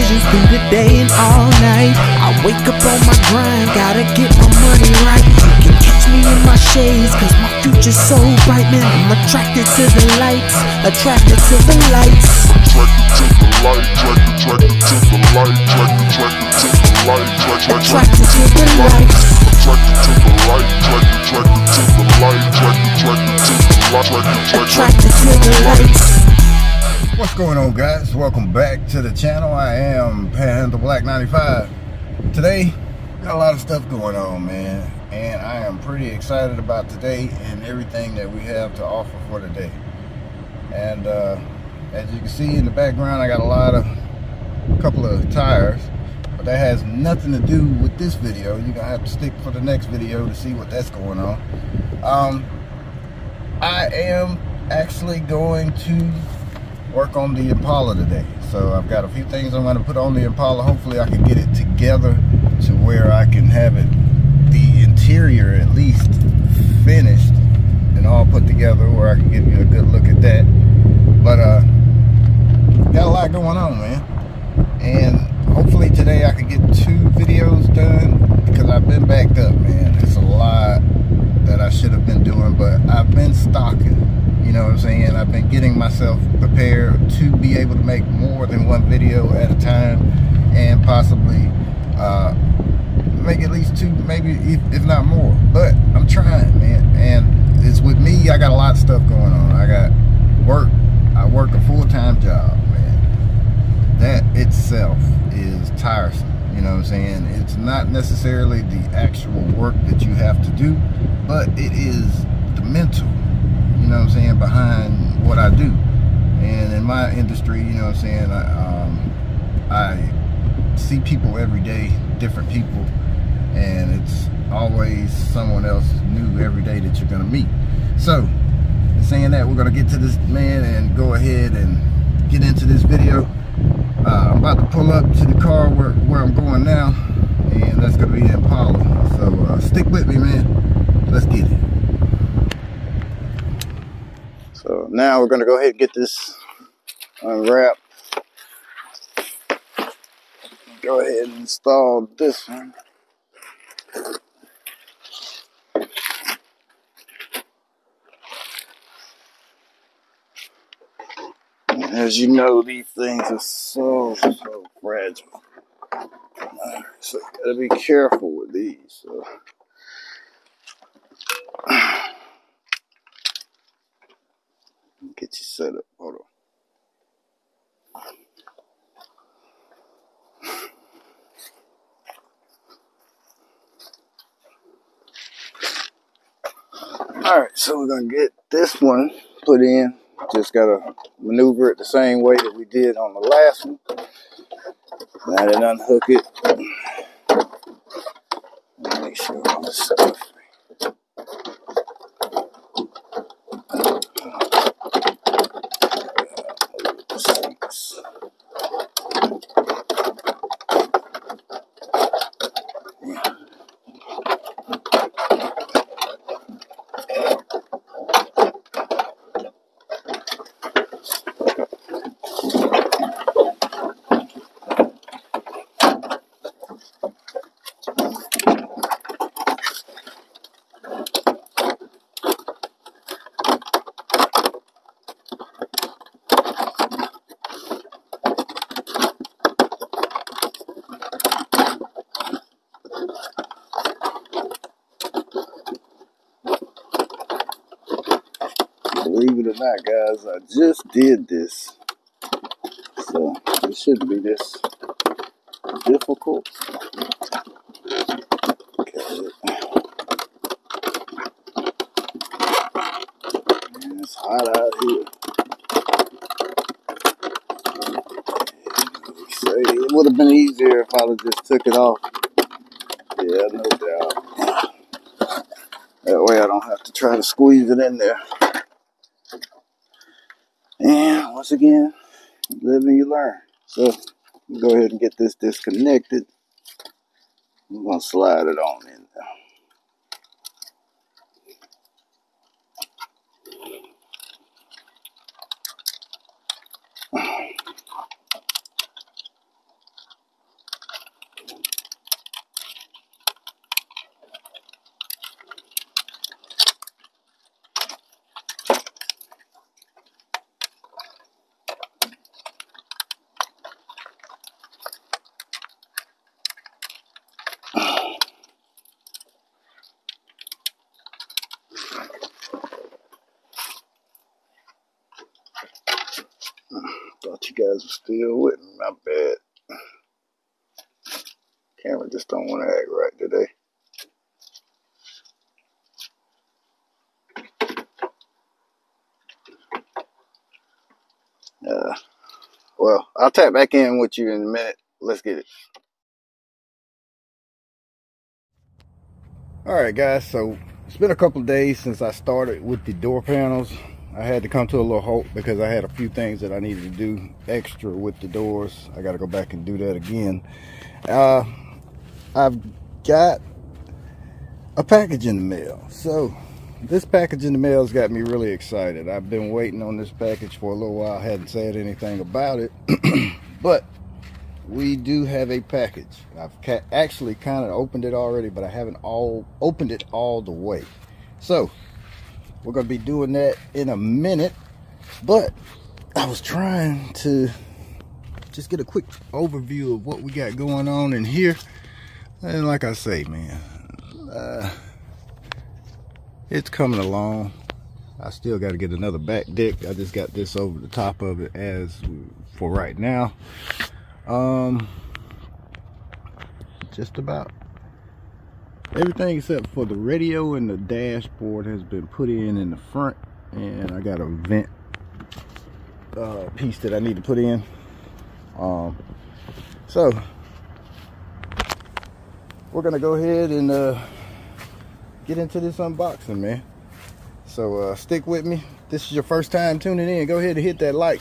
decisions through the day and all night. I wake up on my grind, gotta get my money right. You can catch me in my shades, cause my future's so bright, man. I'm attracted to the lights, attracted to the lights. Attracted to the light, attracted to the light, attracted to the light, Attracted to the lights. attracted to the light, attracted to the light, Attracted to the lights. What's going on, guys? Welcome back to the channel. I am Panhandle Black 95. Today, got a lot of stuff going on, man, and I am pretty excited about today and everything that we have to offer for today. And as you can see in the background, I got a couple of tires, but that has nothing to do with this video. You're gonna have to stick for the next video to see what that's going on. I am actually going to work on the Impala today. So I've got a few things I'm going to put on the Impala. Hopefully I can get it together to where I can have it, the interior at least, finished and all put together where I can give you a good look at that. But got a lot going on, man. And hopefully today I can get 2 videos done because I've been backed up, man. It's a lot that I should have been doing, but I've been stocking. You know what I'm saying? I've been getting myself prepared to be able to make more than 1 video at a time, and possibly make at least 2, maybe if not more. But I'm trying, man. And it's with me, I got a lot of stuff going on. I got work. I work a full-time job, man. That itself is tiresome. You know what I'm saying? It's not necessarily the actual work that you have to do, but it is the mental, you know what I'm saying, behind what I do. And in my industry, you know what I'm saying, I see people every day, different people, and it's always someone else new every day that you're gonna meet. So, saying that, we're gonna get to this, man, and go ahead and get into this video. I'm about to pull up to the car where I'm going now, and that's gonna be in Impala. So stick with me, man. Let's get it. So now we're gonna go ahead and get this unwrapped. Go ahead and install this one. As you know, these things are so fragile. So you gotta be careful with these. So. Get you set up. Hold on. Alright, so we're gonna get this one put in. Just gotta maneuver it the same way that we did on the last one. Now then unhook it. Make sure all this stuff. Believe it or not, guys, I just did this, so it shouldn't be this difficult. Okay. Man, it's hot out here. Say it would have been easier if I would have just took it off. Yeah, no doubt. That way I don't have to try to squeeze it in there. And once again, you live and you learn. So go ahead and get this disconnected. I'm gonna slide it on in there. Thought you guys were still with me. My bad. Camera just don't want to act right today. Well, I'll tap back in with you in a minute. Let's get it. Alright guys, so it's been a couple of days since I started with the door panels. I had to come to a little halt because I had a few things that I needed to do extra with the doors. I got to go back and do that again. I've got a package in the mail. So this package in the mail has got me really excited. I've been waiting on this package for a little while. I hadn't said anything about it. But we do have a package. I've actually kind of opened it already, but I haven't opened it all the way. So we're going to be doing that in a minute. But I was trying to just get a quick overview of what we got going on in here. And like I say, man, it's coming along. I still got to get another back deck. I just got this over the top of it as for right now. Just about everything except for the radio and the dashboard has been put in the front, and I got a vent piece that I need to put in. So we're gonna go ahead and get into this unboxing, man. So stick with me. This is your first time tuning in, go ahead and hit that like,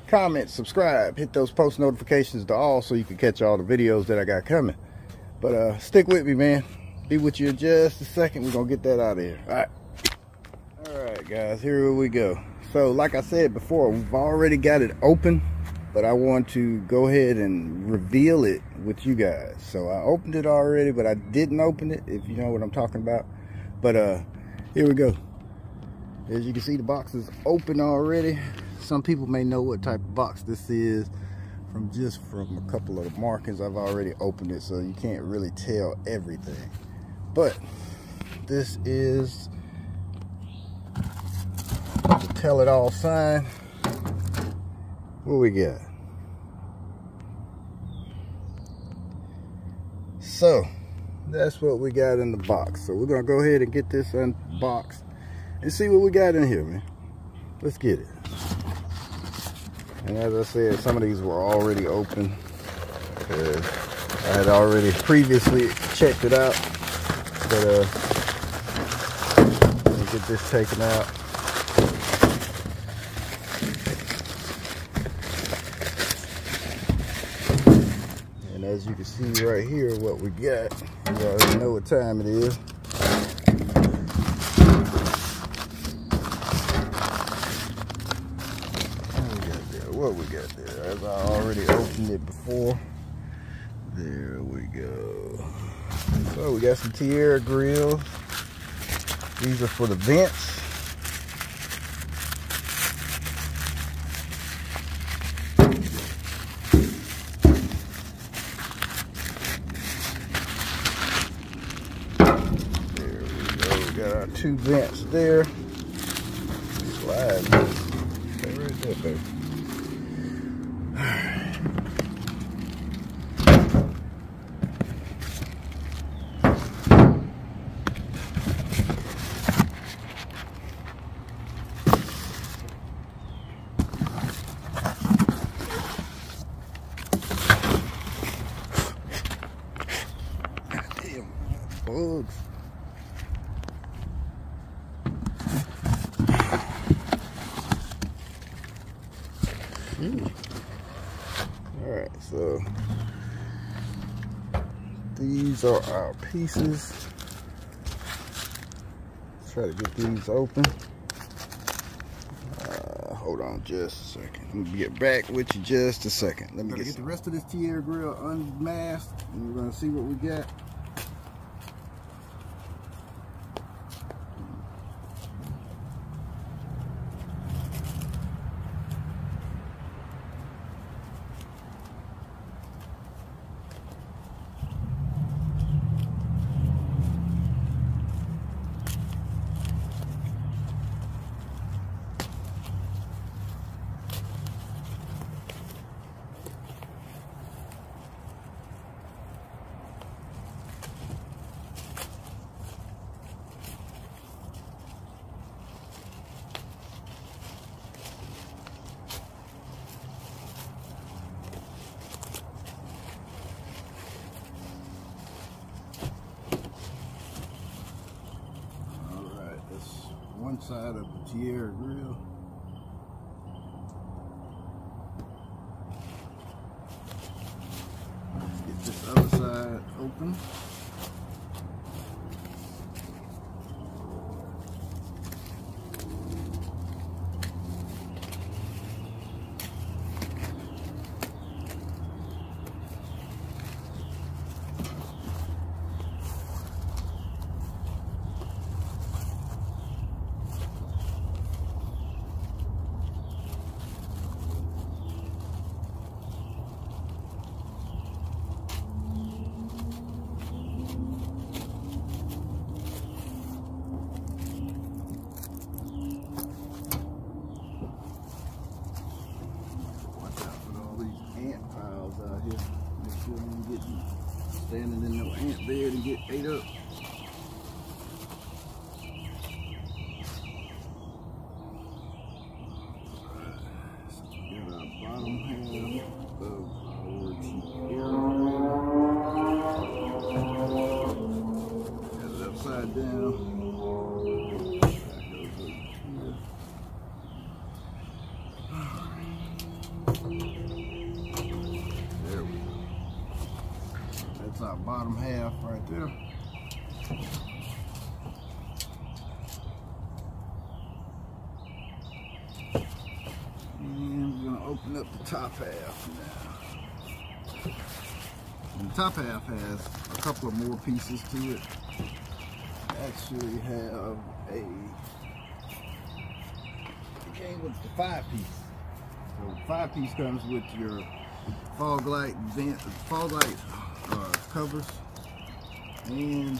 comment, subscribe, hit those post notifications to all so you can catch all the videos that I got coming. But stick with me, man. Be with you in just a second. We're gonna get that out of here. All right guys, here we go. So like I said before, we've already got it open, but I want to go ahead and reveal it with you guys. So I opened it already, but I didn't open it, if you know what I'm talking about. But here we go. As you can see, the box is open already. Some people may know what type of box this is from a couple of the markings. I've already opened it, so you can't really tell everything. But this is the tell it all sign. What we got? So that's what we got in the box. So we're gonna go ahead and get this unboxed and see what we got in here, man. Let's get it. And as I said, some of these were already open because I had already previously checked it out. But let me get this taken out. And as you can see right here, what we got, you already know what time it is. What we got there, as I already opened it before. There we go. So we got some Tierra grills. These are for the vents. There we go. We got our two vents there. Slide. Stay right there, baby. Bugs. Alright, so these are our pieces. Let's try to get these open. Hold on just a second. I'm gonna get back with you just a second. Let me get the rest of this Tierra grill unmasked, and we're gonna see what we got. outside of the Tierra grill. Let's get this other side open. Out here, make sure you ain't getting standing in no ant bed and get ate up. So we got our bottom half of our Tierra. Got it upside down. That's our bottom half right there. And we're gonna open up the top half now. And the top half has a couple of more pieces to it. Actually have it came with the 5-piece. So the 5-piece comes with your fog light covers and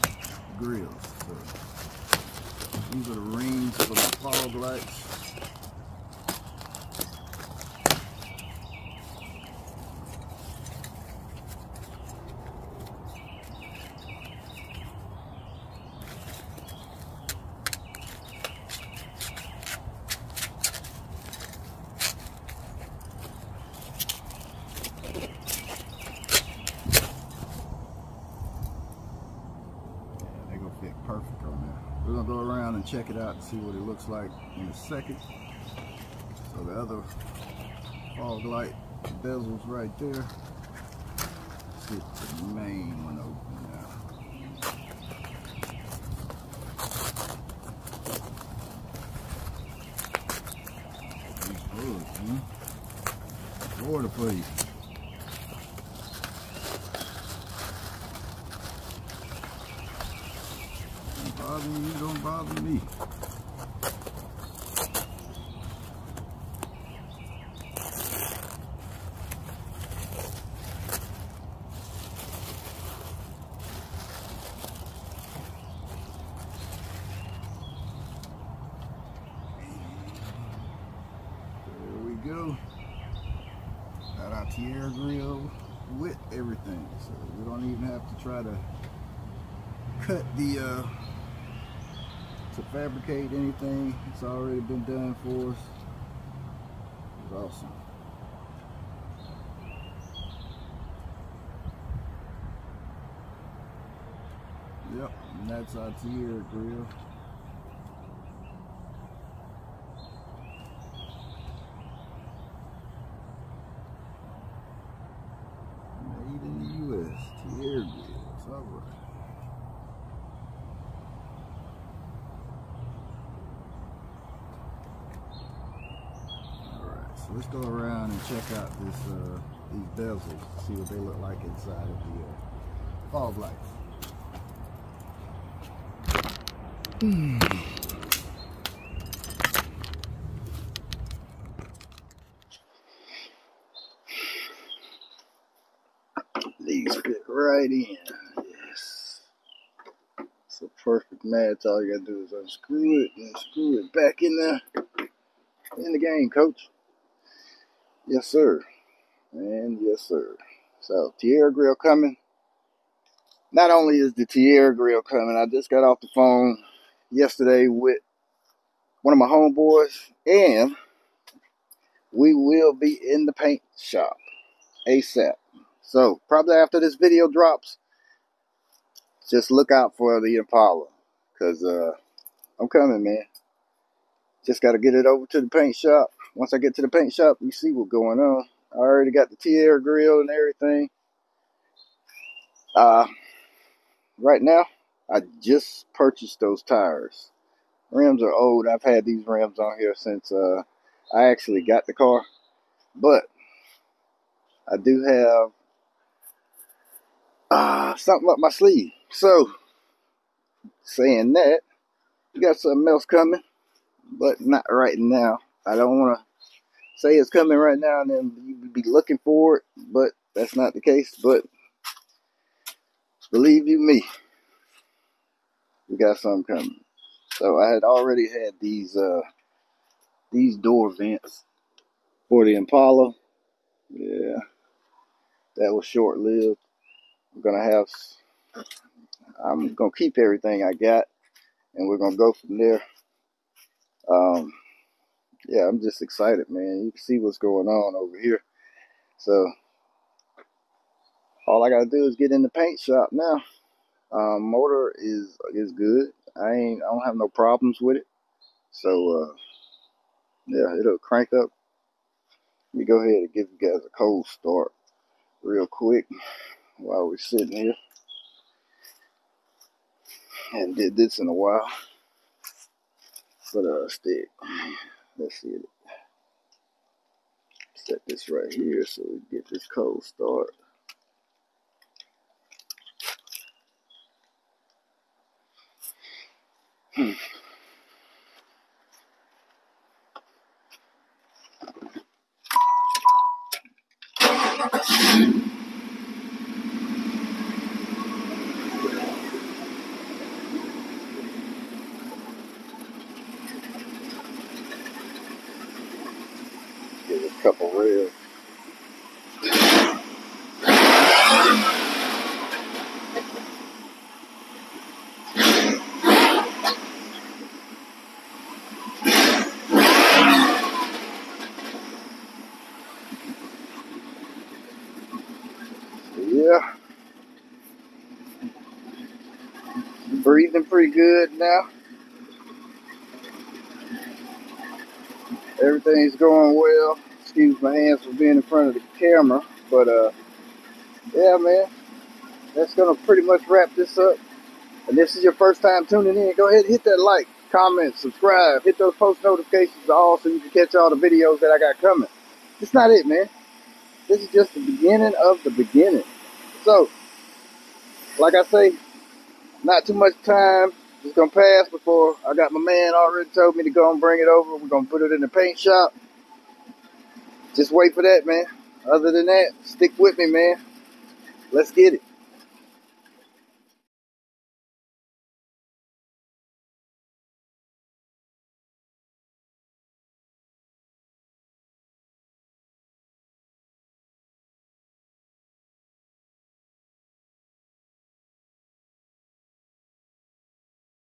grills. So these are the rings for the fog lights. Perfect on there. We're gonna go around and check it out and see what it looks like in a second. So the other fog light bezels right there. Let's get the main one open now. These hoods, huh? Order please. Bother you, don't bother me. There we go. Got our Tierra grill with everything, so we don't even have to try to cut the to fabricate anything. It's already been done for us. It's awesome. Yep, and that's our Tierra grill. Made in the US, Tierra grills. All right. So let's go around and check out this these bezels, see what they look like inside of the fog lights. These fit right in. Yes. It's a perfect match. All you gotta do is unscrew it and screw it back in there. In the game, coach. Yes, sir. And yes, sir. So, Tierra grill coming. Not only is the Tierra grill coming, I just got off the phone yesterday with one of my homeboys, and we will be in the paint shop ASAP. So, probably after this video drops, just look out for the Impala, because I'm coming, man. Just got to get it over to the paint shop. Once I get to the paint shop, you see what's going on. I already got the T-Air grill and everything. Right now, I just purchased those tires. Rims are old. I've had these rims on here since I actually got the car. But I do have something up my sleeve. So, saying that, we got something else coming, but not right now. I don't want to say it's coming right now and then you be looking for it, but that's not the case. But believe you me, we got something coming. So I had already had these door vents for the Impala. Yeah, that was short-lived. I'm gonna keep everything I got, and we're gonna go from there. Yeah, I'm just excited, man. You can see what's going on over here. So all I gotta do is get in the paint shop now. Motor is good. I don't have no problems with it. So yeah, it'll crank up. Let me go ahead and give you guys a cold start real quick while we're sitting here. Hadn't did this in a while. But stick. Let's see it. Set this right here so we get this cold start. Give it a couple revs. Yeah, breathing pretty good now. Everything's going well. Excuse my hands for being in front of the camera, but yeah, man, that's gonna pretty much wrap this up. And this is your first time tuning in, go ahead and hit that like, comment, subscribe, hit those post notifications all so you can catch all the videos that I got coming. That's not it, man. This is just the beginning of the beginning. So, like I say, not too much time is gonna pass before I got my man already told me to go and bring it over. We're gonna put it in the paint shop. Just wait for that, man. Other than that, stick with me, man. Let's get it.